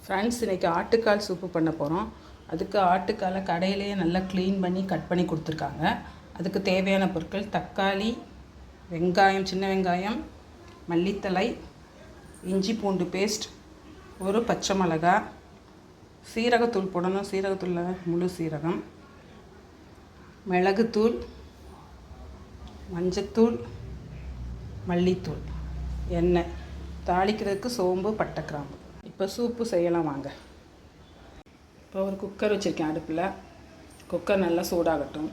Friends, இன்றைக்கி ஆட்டுக்கால் soup பண்ண போகிறோம். அதுக்கு ஆட்டுக்காலை கடையிலேயே நல்லா க்ளீன் பண்ணி கட் பண்ணி கொடுத்துருக்காங்க. அதுக்கு தேவையான பொருட்கள்: தக்காளி, வெங்காயம், சின்ன வெங்காயம், மல்லித்தழை, இஞ்சி பூண்டு பேஸ்ட், ஒரு பச்சை மிளகாய், சீரகத்தூள் போடணும். சீரகத்தூளில் முழு சீரகம், மிளகுத்தூள், மஞ்சத்தூள், மல்லித்தூள், எண்ணெய், தாளிக்கிறதுக்கு சோம்பு, பட்டை, கிராம்பு. இப்போ சூப்பு செய்யலாம் வாங்க. இப்போ ஒரு குக்கர் வச்சுருக்கேன் அடுப்பில். குக்கர் நல்லா சூடாகட்டும்.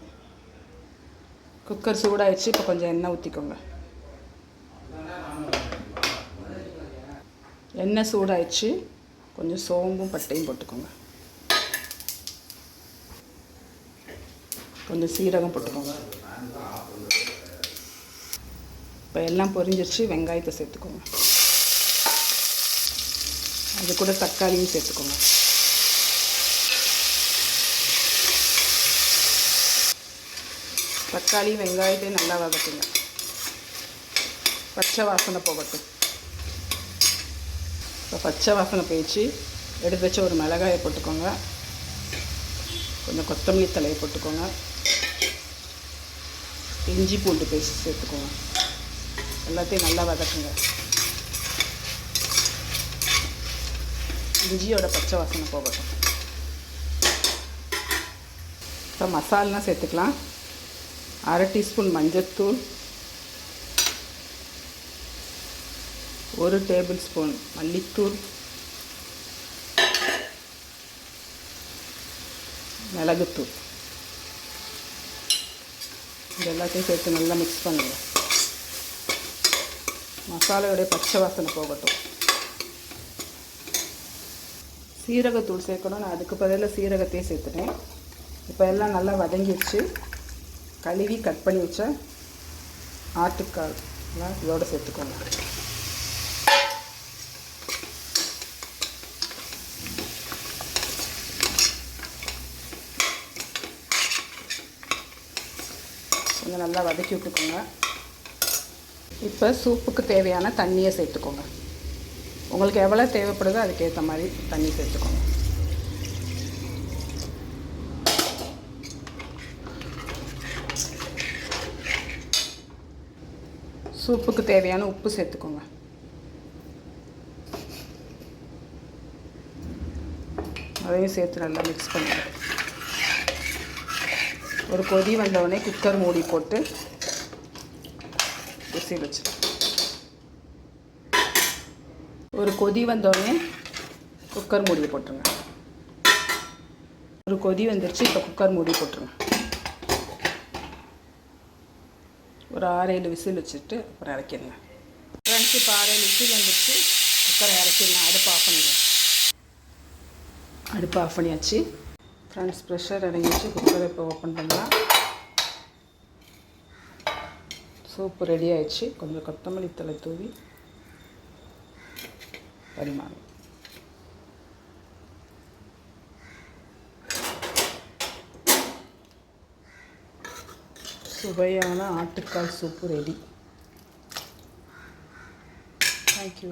குக்கர் சூடாகிடுச்சு. இப்போ கொஞ்சம் எண்ணெய் ஊற்றிக்கோங்க. எண்ணெய் சூடாகிடுச்சு. கொஞ்சம் சோம்பும் பட்டையும் போட்டுக்கோங்க. கொஞ்சம் சீரகம் போட்டுக்கோங்க. இப்போ எல்லாம் பொரிஞ்சிருச்சு. வெங்காயத்தை சேர்த்துக்கோங்க. அது கூட தக்காளியும் சேர்த்துக்கோங்க. தக்காளி வெங்காயத்தையும் நல்லா வதக்குங்க. பச்சை வாசனை போகட்டும். இப்போ பச்சை வாசனை போயிடுச்சு. எடுத்து வச்ச ஒரு மிளகாயை போட்டுக்கோங்க. கொஞ்சம் கொத்தமல்லி தலையை போட்டுக்கோங்க. இஞ்சி பூண்டு பேஸ்ட் சேர்த்துக்கோங்க. எல்லாத்தையும் நல்லா வதக்குங்க. இஞ்சியோட பச்சை வாசனை போகட்டும். இப்போ மசாலாம் சேர்த்துக்கலாம். 1/2 டீஸ்பூன் மஞ்சத்தூள், 1 டேபிள் ஸ்பூன் மல்லித்தூள், மிளகுத்தூள். இது எல்லாத்தையும் சேர்த்து நல்லா மிக்ஸ் பண்ணுங்கள். மசாலாவோடைய பச்சை வாசனை போகட்டும். சீரகத்தூள் சேர்க்கணும். நான் அதுக்கு பதிலாக சீரகத்தையே சேர்த்துட்டேன். இப்போ எல்லாம் நல்லா வதங்கிடுச்சு. கழுவி கட் பண்ணி வச்ச ஆட்டுக்கால்லாம் இதோடு சேர்த்துக்கோங்க. கொஞ்சம் நல்லா வதக்கி விட்டுக்கோங்க. இப்போ சூப்புக்கு தேவையான தண்ணியை சேர்த்துக்கோங்க. உங்களுக்கு எவ்வளோ தேவைப்படுதோ அதுக்கேற்ற மாதிரி தண்ணி சேர்த்துக்கோங்க. சூப்புக்கு தேவையான உப்பு சேர்த்துக்கோங்க. அதையும் சேர்த்து நல்லா மிக்ஸ் பண்ணுங்க. ஒரு கொதி வந்தவுடனே குக்கர் மூடி போட்டு விசில் வச்சு. ஒரு கொதி வந்தோடனே குக்கர் மூடியை போட்டுருங்க. ஒரு கொதி வந்துருச்சு. இப்போ குக்கர் மூடி போட்டுருங்க. ஒரு 6-7 விசில் வச்சுட்டு அப்புறம் இறக்கிடுங்க. ஃப்ரெண்ட்ஸ், இப்போ 6-7 விசில் வந்துருச்சு. குக்கரை இறக்கிடலாம். அடுப்பு ஆஃப் பண்ணிடுங்க. அடுப்பு ஆஃப் பண்ணியாச்சு. ஃப்ரெண்ட்ஸ், ப்ரெஷர் இறங்கிடுச்சு. குக்கரை இப்போ ஓப்பன் பண்ணலாம். சூப்பு ரெடி ஆயிடுச்சு. கொஞ்சம் கொத்தமல்லி தழை தூவி பரிமாறும். சுவையான ஆட்டுக்கால் சூப்பு ரெடி. தேங்க்யூ.